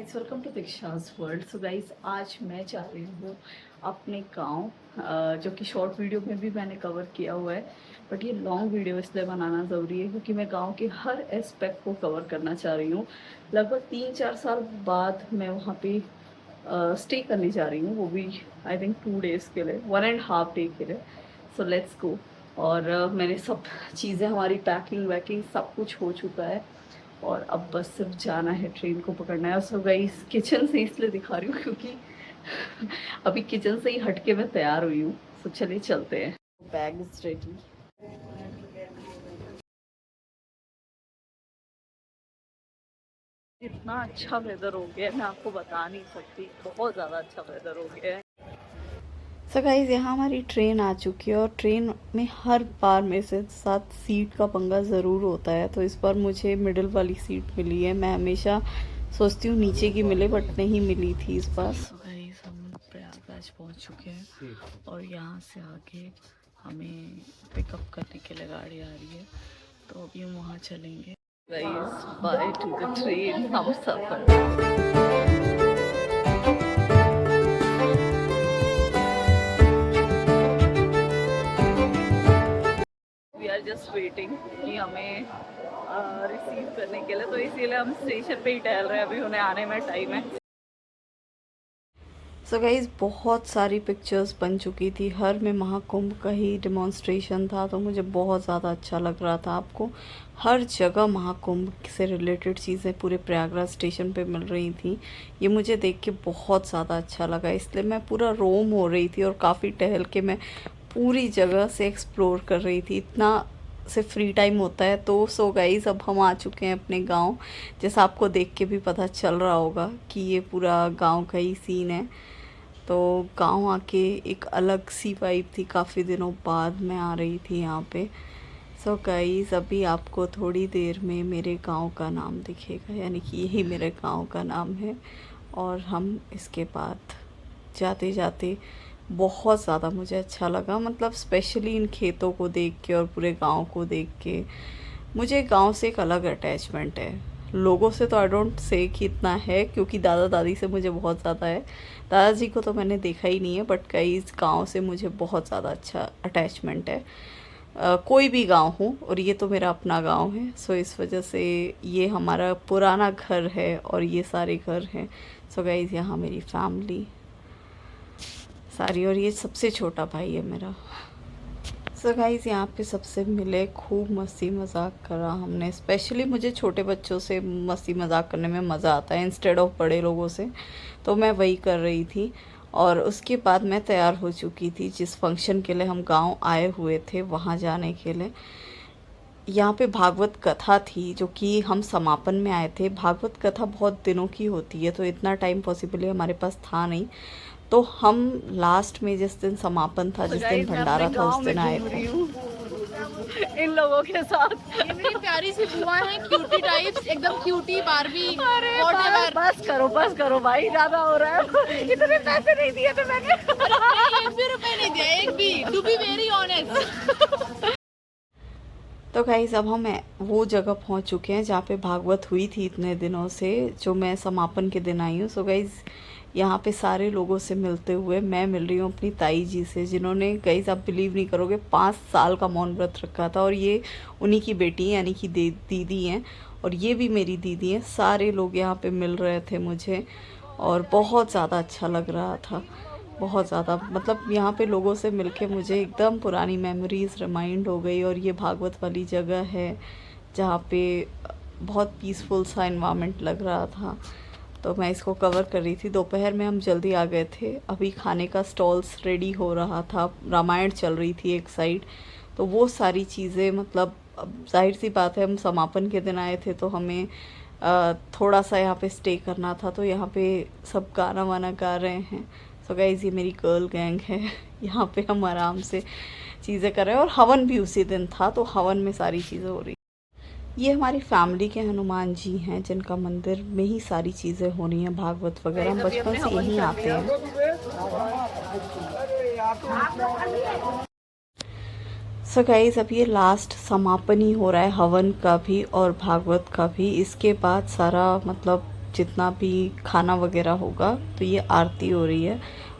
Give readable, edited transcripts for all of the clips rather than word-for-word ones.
Guys, welcome to Diksha's world. So guys, आज मैं जा रही हूँ अपने गांव, जो कि शॉर्ट वीडियो में भी मैंने कवर किया हुआ है, बट ये लॉन्ग वीडियो इसलिए बनाना ज़रूरी है क्योंकि मैं गांव के हर एस्पेक्ट को कवर करना चाह रही हूँ। लगभग 3-4 साल बाद मैं वहाँ पे स्टे करने जा रही हूँ, वो भी आई थिंक 2 डेज़ के लिए, 1.5 डे के लिए। So let's go. और मैंने सब चीज़ें, हमारी पैकिंग वैकिंग सब कुछ हो चुका है और अब बस सिर्फ जाना है, ट्रेन को पकड़ना है। और सो गाइस, किचन से इसलिए दिखा रही हूँ क्योंकि अभी किचन से ही हट के मैं तैयार हुई हूँ। तो चलिए चलते हैं। Bag is ready. इतना अच्छा वेदर हो गया है, मैं आपको बता नहीं सकती, बहुत ज़्यादा अच्छा वेदर हो गया है। सो गाइस, यहाँ हमारी ट्रेन आ चुकी है और ट्रेन में हर बार मेरे से साथ सीट का पंगा ज़रूर होता है। तो इस बार मुझे मिडिल वाली सीट मिली है। मैं हमेशा सोचती हूँ नीचे की मिले, बट नहीं मिली थी इस बार। सो गाइस, हम प्रयागराज पहुँच चुके हैं और यहाँ से आगे हमें पिकअप करने के लिए गाड़ी आ रही है, तो अभी हम वहाँ चलेंगे। Guys, by two the train, हम सफर। वी आर जस्ट वेटिंग कि हमें रिसीव करने के लिए, तो इसीलिए हम स्टेशन पे ही टहल रहे हैं, अभी उन्हें आने में टाइम है। सो गाइज, बहुत सारी पिक्चर्स बन चुकी थी, हर में महाकुंभ का ही डिमॉन्स्ट्रेशन था, तो मुझे बहुत ज़्यादा अच्छा लग रहा था। आपको हर जगह महाकुंभ से रिलेटेड चीज़ें पूरे प्रयागराज स्टेशन पे मिल रही थी। ये मुझे देख के बहुत ज़्यादा अच्छा लगा, इसलिए मैं पूरा रोम हो रही थी और काफ़ी टहल के मैं पूरी जगह से एक्सप्लोर कर रही थी। इतना से फ्री टाइम होता है। तो सो गाइस, अब हम आ चुके हैं अपने गांव। जैसा आपको देख के भी पता चल रहा होगा कि ये पूरा गांव का ही सीन है। तो गांव आके एक अलग सी वाइब थी, काफ़ी दिनों बाद मैं आ रही थी यहाँ पे। सो गाइस, अभी आपको थोड़ी देर में मेरे गांव का नाम दिखेगा, यानी कि यही मेरे गांव का नाम है। और हम इसके बाद जाते जाते, बहुत ज़्यादा मुझे अच्छा लगा, मतलब स्पेशली इन खेतों को देख के और पूरे गांव को देख के। मुझे गांव से एक अलग अटैचमेंट है। लोगों से तो आई डोंट से कि इतना है, क्योंकि दादा दादी से मुझे बहुत ज़्यादा है। दादाजी को तो मैंने देखा ही नहीं है, बट कई गांव से मुझे बहुत ज़्यादा अच्छा अटैचमेंट है। कोई भी गांव हो, और ये तो मेरा अपना गांव है। सो इस वजह से ये हमारा पुराना घर है और ये सारे घर हैं। सो गाइस, यहाँ मेरी फैमिली सारी, और ये सबसे छोटा भाई है मेरा। सो गाइस, यहाँ पे सबसे मिले, खूब मस्ती मजाक करा हमने। स्पेशली मुझे छोटे बच्चों से मस्ती मजाक करने में मज़ा आता है इंस्टेड ऑफ बड़े लोगों से, तो मैं वही कर रही थी। और उसके बाद मैं तैयार हो चुकी थी जिस फंक्शन के लिए हम गांव आए हुए थे वहाँ जाने के लिए। यहाँ पे भागवत कथा थी, जो कि हम समापन में आए थे। भागवत कथा बहुत दिनों की होती है, तो इतना टाइम पॉसिबली हमारे पास था नहीं। तो हम लास्ट में जिस दिन समापन था, जिस दिन भंडारा था, उस दिन आए थे इन लोगों के साथ। ये मेरी प्यारी सी बुआ है, क्यूटी टाइप्स, एकदम क्यूटी बारबी। अरे बस करो भाई, ज्यादा हो रहा है। इतने पैसे नहीं दिए थे मैंने। एक भी रुपए नहीं दिया, एक भी, टू बी वेरी ऑनेस्ट। तो गाइस, अब हम वो जगह पहुंच चुके हैं जहाँ पे भागवत हुई थी इतने दिनों से, जो मैं समापन के दिन आई हूँ। सो गाइस, यहाँ पे सारे लोगों से मिलते हुए मैं मिल रही हूँ अपनी ताई जी से, जिन्होंने, गाइस आप बिलीव नहीं करोगे, 5 साल का मौन व्रत रखा था। और ये उन्हीं की बेटी है, यानी कि दीदी हैं, और ये भी मेरी दीदी हैं। सारे लोग यहाँ पे मिल रहे थे मुझे, और बहुत ज़्यादा अच्छा लग रहा था, बहुत ज़्यादा। मतलब यहाँ पे लोगों से मिलके मुझे एकदम पुरानी मेमोरीज़ रिमाइंड हो गई। और ये भागवत वाली जगह है जहाँ पे बहुत पीसफुल सा इन्वायरमेंट लग रहा था, तो मैं इसको कवर कर रही थी। दोपहर में हम जल्दी आ गए थे, अभी खाने का स्टॉल्स रेडी हो रहा था, रामायण चल रही थी एक साइड, तो वो सारी चीज़ें, मतलब जाहिर सी बात है, हम समापन के दिन आए थे तो हमें थोड़ा सा यहाँ पे स्टे करना था। तो यहाँ पे सब गाना वाना गा रहे हैं। सो गाइस, ये मेरी गर्ल गैंग है। यहाँ पे हम आराम से चीज़ें कर रहे हैं, और हवन भी उसी दिन था, तो हवन में सारी चीज़ें हो रही। ये हमारी फैमिली के हनुमान जी हैं, जिनका मंदिर में ही सारी चीज़ें हो रही हैं, भागवत वगैरह। हम बचपन से यहीं आते हैं। सो गाइस, अब ये लास्ट समापन ही हो रहा है, हवन का भी और भागवत का भी। इसके बाद सारा, मतलब जितना भी खाना वगैरह होगा। तो ये आरती हो रही है,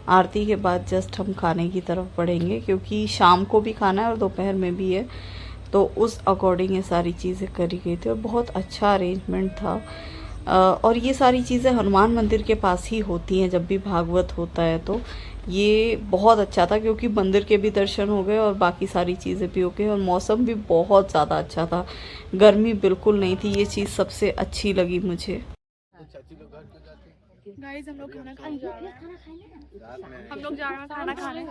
आरती के बाद जस्ट हम खाने की तरफ बढ़ेंगे, क्योंकि शाम को भी खाना है और दोपहर में भी है, तो उस अकॉर्डिंग ये सारी चीज़ें करी गई थी और बहुत अच्छा अरेंजमेंट था। और ये सारी चीज़ें हनुमान मंदिर के पास ही होती हैं जब भी भागवत होता है, तो ये बहुत अच्छा था क्योंकि मंदिर के भी दर्शन हो गए और बाकी सारी चीज़ें भी हो गई और मौसम भी बहुत ज़्यादा अच्छा था, गर्मी बिल्कुल नहीं थी। ये चीज़ सबसे अच्छी लगी मुझे। गाइस हम लोग खाना खाने जा रहे हैं, हम लोग जा रहे हैं खाना खाने।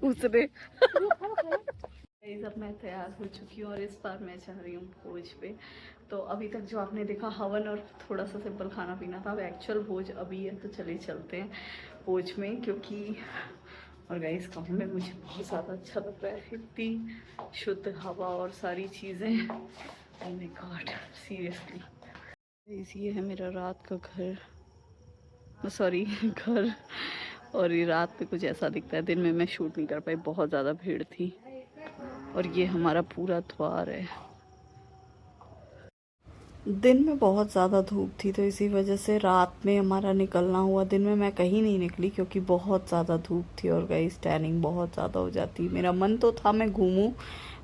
दूसरे अब मैं तैयार हो चुकी हूँ और इस बार मैं जा रही हूँ भोज पे। तो अभी तक जो आपने देखा हवन और थोड़ा सा सिंपल खाना पीना था, अब एक्चुअल भोज अभी है, तो चले चलते हैं भोज में। क्योंकि और गाइस गाँव में मुझे बहुत ज़्यादा अच्छा लग रहा है, इतनी शुद्ध हवा और सारी चीज़ें। Oh my God, seriously. ये है मेरा रात का घर, सॉरी घर, और ये रात में कुछ ऐसा दिखता है। दिन में मैं शूट नहीं कर पाई, बहुत ज़्यादा भीड़ थी। और ये हमारा पूरा द्वार है। दिन में बहुत ज़्यादा धूप थी, तो इसी वजह से रात में हमारा निकलना हुआ। दिन में मैं कहीं नहीं निकली क्योंकि बहुत ज़्यादा धूप थी और गाइस टैनिंग बहुत ज़्यादा हो जाती। मेरा मन तो था मैं घूमूं,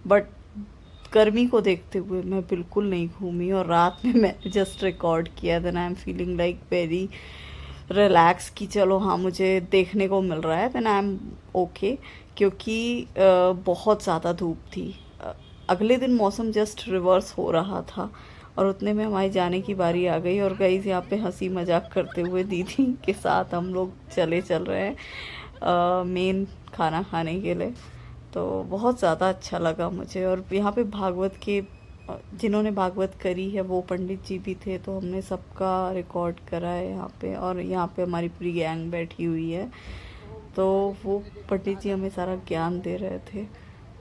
बट गर्मी को देखते हुए मैं बिल्कुल नहीं घूमी। और रात में मैंने जस्ट रिकॉर्ड किया, then I am feeling like very relax कि चलो हाँ मुझे देखने को मिल रहा है, देन आई एम ओके। क्योंकि बहुत ज़्यादा धूप थी। अगले दिन मौसम जस्ट रिवर्स हो रहा था और उतने में हमारी जाने की बारी आ गई। और गाइस यहाँ पे हंसी मजाक करते हुए दीदी के साथ हम लोग चल रहे हैं मेन खाना खाने के लिए। तो बहुत ज़्यादा अच्छा लगा मुझे। और यहाँ पे भागवत के जिन्होंने भागवत करी है वो पंडित जी भी थे, तो हमने सबका रिकॉर्ड करा है यहाँ पे। और यहाँ पे हमारी पूरी गैंग बैठी हुई है, तो वो पंडित जी हमें सारा ज्ञान दे रहे थे।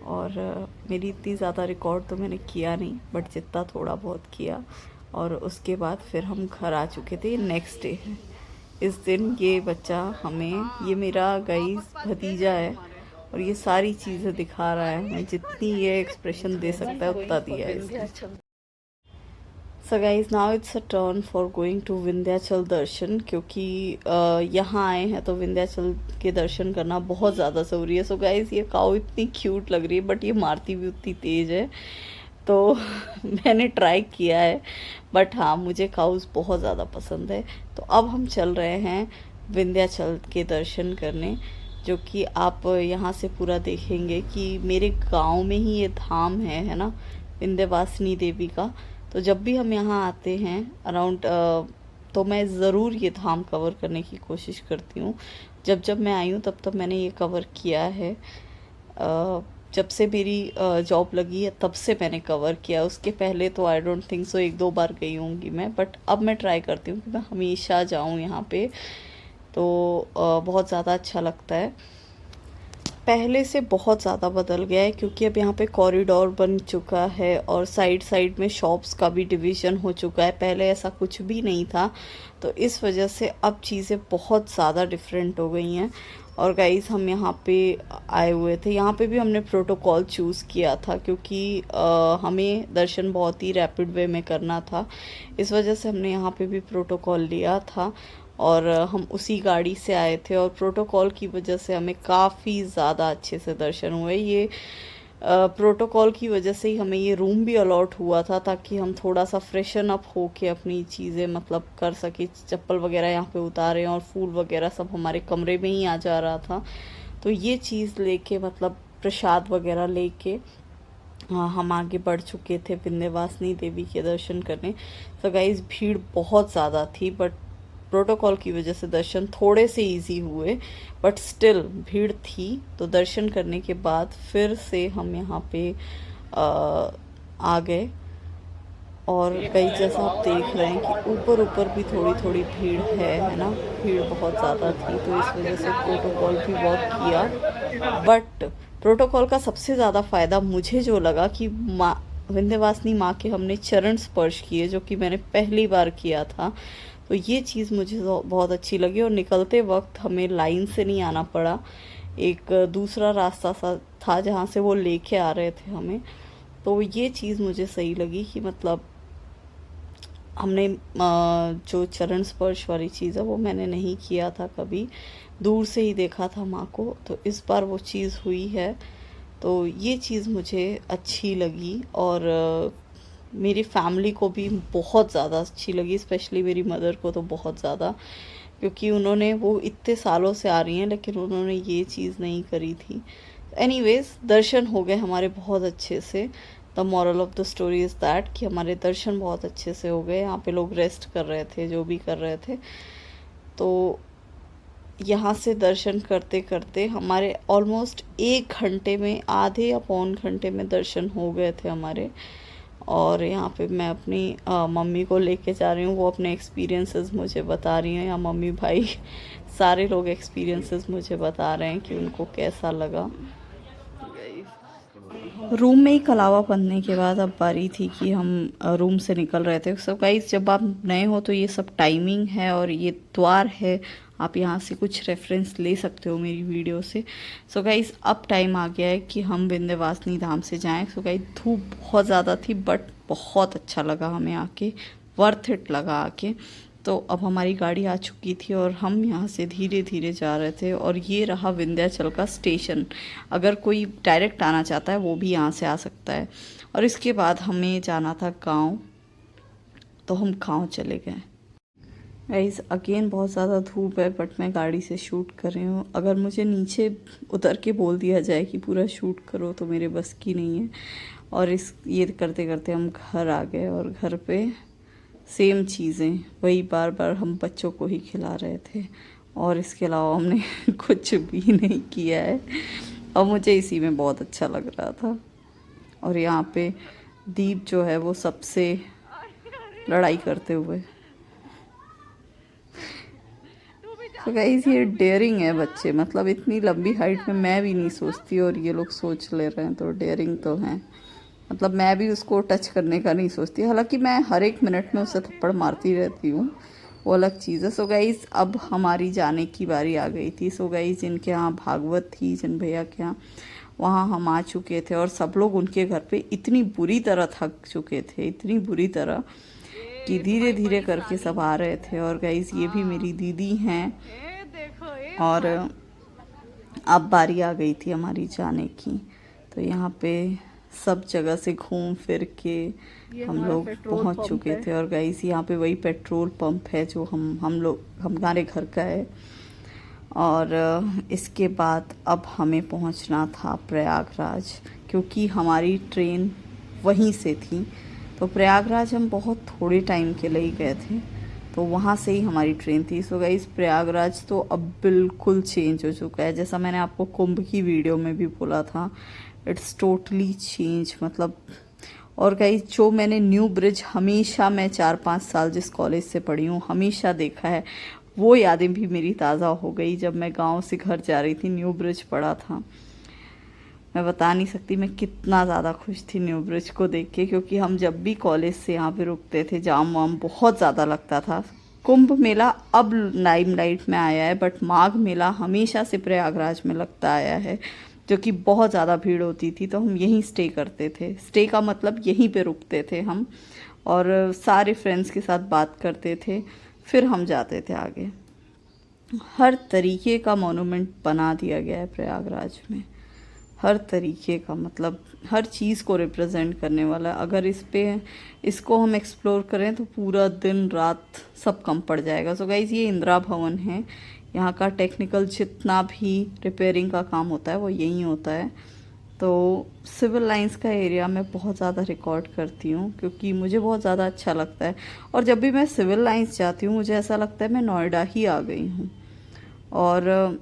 और मेरी इतनी ज़्यादा रिकॉर्ड तो मैंने किया नहीं, बट जितना थोड़ा बहुत किया। और उसके बाद फिर हम घर आ चुके थे। नेक्स्ट डे है इस दिन, ये बच्चा हमें, ये मेरा गाइस भतीजा है और ये सारी चीज़ें दिखा रहा है हमें। जितनी ये एक्सप्रेशन दे सकता है उतना दिया है इसने। So guys now it's a turn for going to Vindhyachal दर्शन, क्योंकि यहाँ आए हैं तो विंध्याचल के दर्शन करना बहुत ज़्यादा ज़रूरी है। सो गाइज ये काऊ इतनी क्यूट लग रही है, बट ये मारती भी उतनी तेज़ है, तो मैंने ट्राई किया है। बट हाँ, मुझे काउस बहुत ज़्यादा पसंद है। तो अब हम चल रहे हैं विंध्याचल के दर्शन करने, जो कि आप यहाँ से पूरा देखेंगे कि मेरे गांव में ही ये धाम है ना, विंध्यवासिनी देवी का। तो जब भी हम यहाँ आते हैं अराउंड, तो मैं ज़रूर ये धाम कवर करने की कोशिश करती हूँ। जब जब मैं आई हूँ तब मैंने ये कवर किया है। जब से मेरी जॉब लगी है तब से मैंने कवर किया। उसके पहले तो आई डोंट थिंक सो, एक दो बार गई होंगी मैं, बट अब मैं ट्राई करती हूँ कि मैं हमेशा जाऊँ यहाँ पे। तो बहुत ज़्यादा अच्छा लगता है। पहले से बहुत ज़्यादा बदल गया है क्योंकि अब यहाँ पे कॉरिडोर बन चुका है और साइड साइड में शॉप्स का भी डिवीज़न हो चुका है। पहले ऐसा कुछ भी नहीं था, तो इस वजह से अब चीज़ें बहुत ज़्यादा डिफरेंट हो गई हैं। और गाइस हम यहाँ पे आए हुए थे, यहाँ पे भी हमने प्रोटोकॉल चूज़ किया था क्योंकि हमें दर्शन बहुत ही रैपिड वे में करना था। इस वजह से हमने यहाँ पे भी प्रोटोकॉल लिया था और हम उसी गाड़ी से आए थे। और प्रोटोकॉल की वजह से हमें काफ़ी ज़्यादा अच्छे से दर्शन हुए। ये प्रोटोकॉल की वजह से ही हमें ये रूम भी अलॉट हुआ था, ताकि हम थोड़ा सा फ्रेशन अप होके अपनी चीज़ें मतलब कर सके। चप्पल वगैरह यहाँ पे उतारे और फूल वगैरह सब हमारे कमरे में ही आ जा रहा था। तो ये चीज़ लेके मतलब प्रसाद वगैरह लेके हम आगे बढ़ चुके थे विंध्यवासिनी देवी के दर्शन करने। तो गाइस भीड़ बहुत ज़्यादा थी, बट प्रोटोकॉल की वजह से दर्शन थोड़े से इजी हुए, बट स्टिल भीड़ थी। तो दर्शन करने के बाद फिर से हम यहाँ पे आ गए। और कई जैसा आप देख रहे हैं कि ऊपर ऊपर भी थोड़ी थोड़ी भीड़ है ना, भीड़ बहुत ज़्यादा थी, तो इस वजह से प्रोटोकॉल भी बहुत किया। बट प्रोटोकॉल का सबसे ज़्यादा फ़ायदा मुझे जो लगा कि माँ विंध्यवासिनी माँ के हमने चरण स्पर्श किए, जो कि मैंने पहली बार किया था। तो ये चीज़ मुझे बहुत अच्छी लगी। और निकलते वक्त हमें लाइन से नहीं आना पड़ा, एक दूसरा रास्ता सा था जहाँ से वो लेके आ रहे थे हमें। तो ये चीज़ मुझे सही लगी कि मतलब हमने जो चरण स्पर्श वाली चीज़ है वो मैंने नहीं किया था कभी, दूर से ही देखा था माँ को, तो इस बार वो चीज़ हुई है। तो ये चीज़ मुझे अच्छी लगी और मेरी फैमिली को भी बहुत ज़्यादा अच्छी लगी, स्पेशली मेरी मदर को तो बहुत ज़्यादा, क्योंकि उन्होंने वो इतने सालों से आ रही हैं लेकिन उन्होंने ये चीज़ नहीं करी थी। एनीवेज दर्शन हो गए हमारे बहुत अच्छे से। The moral of the story is that कि हमारे दर्शन बहुत अच्छे से हो गए। यहाँ पे लोग रेस्ट कर रहे थे, जो भी कर रहे थे, तो यहाँ से दर्शन करते करते हमारे ऑलमोस्ट 1 घंटे में, आधे या पौन घंटे में दर्शन हो गए थे हमारे। और यहाँ पे मैं अपनी मम्मी को लेके जा रही हूँ, वो अपने एक्सपीरियंसेस मुझे बता रही हैं, या मम्मी भाई सारे लोग एक्सपीरियंसेस मुझे बता रहे हैं कि उनको कैसा लगा। रूम में ही कलावा बनने के बाद अब बारी थी कि हम रूम से निकल रहे थे। सो गाइस, जब आप नए हो तो ये सब टाइमिंग है और ये द्वार है, आप यहाँ से कुछ रेफरेंस ले सकते हो मेरी वीडियो से। सो गाइस, अब टाइम आ गया है कि हम विंध्यवासिनी धाम से जाएं। सो गाइस, धूप बहुत ज़्यादा थी बट बहुत अच्छा लगा हमें आके, वर्थ इट लगा आके। तो अब हमारी गाड़ी आ चुकी थी और हम यहाँ से धीरे धीरे जा रहे थे, और ये रहा विंध्याचल का स्टेशन। अगर कोई डायरेक्ट आना चाहता है वो भी यहाँ से आ सकता है। और इसके बाद हमें जाना था गांव, तो हम गांव चले गए। गाइस, अगेन बहुत ज़्यादा धूप है बट मैं गाड़ी से शूट कर रही हूँ। अगर मुझे नीचे उतर के बोल दिया जाए कि पूरा शूट करो तो मेरे बस की नहीं है। और ये करते करते हम घर आ गए, और घर पे सेम चीज़ें वही बार बार हम बच्चों को ही खिला रहे थे, और इसके अलावा हमने कुछ भी नहीं किया है। और मुझे इसी में बहुत अच्छा लग रहा था। और यहाँ पे दीप जो है वो सबसे लड़ाई करते हुए। तो गाइस, ये डेयरिंग है बच्चे, मतलब इतनी लंबी हाइट में मैं भी नहीं सोचती और ये लोग सोच ले रहे हैं, तो डेयरिंग तो है। मतलब मैं भी उसको टच करने का नहीं सोचती, हालांकि मैं हर 1 मिनट में उसे थप्पड़ मारती रहती हूँ, वो अलग चीज़ है। सो गाइस, अब हमारी जाने की बारी आ गई थी। सो गाइस, जिनके यहाँ भागवत थी, जिन भैया के यहाँ, वहाँ हम आ चुके थे, और सब लोग उनके घर पे इतनी बुरी तरह थक चुके थे, इतनी बुरी तरह कि धीरे धीरे करके सब आ रहे थे। और गाइस, ये भी मेरी दीदी हैं, और अब बारी आ गई थी हमारी जाने की। तो यहाँ पे सब जगह से घूम फिर के हम लोग पहुँच चुके थे। और गाइस, यहाँ पे वही पेट्रोल पंप है जो हमारे घर का है। और इसके बाद अब हमें पहुँचना था प्रयागराज, क्योंकि हमारी ट्रेन वहीं से थी। तो प्रयागराज हम बहुत थोड़े टाइम के लिए ही गए थे, तो वहाँ से ही हमारी ट्रेन थी। सो गाइस, प्रयागराज तो अब बिल्कुल चेंज हो चुका है, जैसा मैंने आपको कुंभ की वीडियो में भी बोला था, इट्स टोटली चेंज मतलब। और गाइस, जो मैंने न्यू ब्रिज हमेशा, मैं 4-5 साल जिस कॉलेज से पढ़ी हूँ, हमेशा देखा है, वो यादें भी मेरी ताज़ा हो गई। जब मैं गांव से घर जा रही थी, न्यू ब्रिज पड़ा था, मैं बता नहीं सकती मैं कितना ज़्यादा खुश थी न्यू ब्रिज को देख के, क्योंकि हम जब भी कॉलेज से यहाँ पे रुकते थे, जाम वाम बहुत ज़्यादा लगता था। कुंभ मेला अब लाइमलाइट में आया है, बट माघ मेला हमेशा से प्रयागराज में लगता आया है, जो कि बहुत ज़्यादा भीड़ होती थी। तो हम यहीं स्टे करते थे, स्टे का मतलब यहीं पे रुकते थे हम, और सारे फ्रेंड्स के साथ बात करते थे, फिर हम जाते थे आगे। हर तरीके का मोनूमेंट बना दिया गया है प्रयागराज में, हर तरीके का, मतलब हर चीज़ को रिप्रेजेंट करने वाला। अगर इसको हम एक्सप्लोर करें तो पूरा दिन रात सब कम पड़ जाएगा। सो गाइस, ये इंदिरा भवन है, यहाँ का टेक्निकल जितना भी रिपेयरिंग का काम होता है वो यहीं होता है। तो सिविल लाइंस का एरिया मैं बहुत ज़्यादा रिकॉर्ड करती हूँ, क्योंकि मुझे बहुत ज़्यादा अच्छा लगता है। और जब भी मैं सिविल लाइंस जाती हूँ, मुझे ऐसा लगता है मैं नोएडा ही आ गई हूँ। और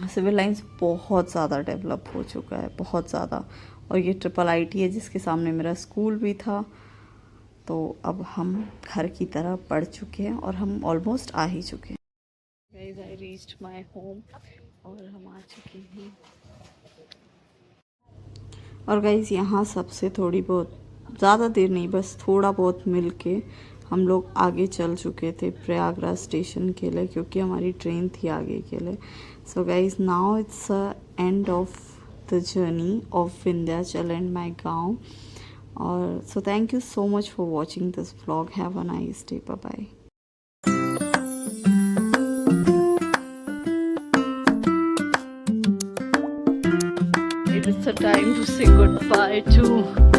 सिविल लाइंस बहुत ज़्यादा डेवलप हो चुका है, बहुत ज़्यादा। और ये IIIT है जिसके सामने मेरा स्कूल भी था। तो अब हम घर की तरफ बढ़ चुके हैं, और हम ऑलमोस्ट आ ही चुके हैं। Guys, I reached my home, और हम आ चुके हैं। और गाइस, यहाँ सबसे थोड़ी बहुत, ज़्यादा देर नहीं, बस थोड़ा बहुत मिल के हम लोग आगे चल चुके थे प्रयागराज स्टेशन के लिए, क्योंकि हमारी ट्रेन थी आगे के लिए। So guys, now it's end of the journey of Vindhyachal and my गांव। और so thank you so much for watching this vlog. Have a nice day. Bye bye. It is the time to say goodbye to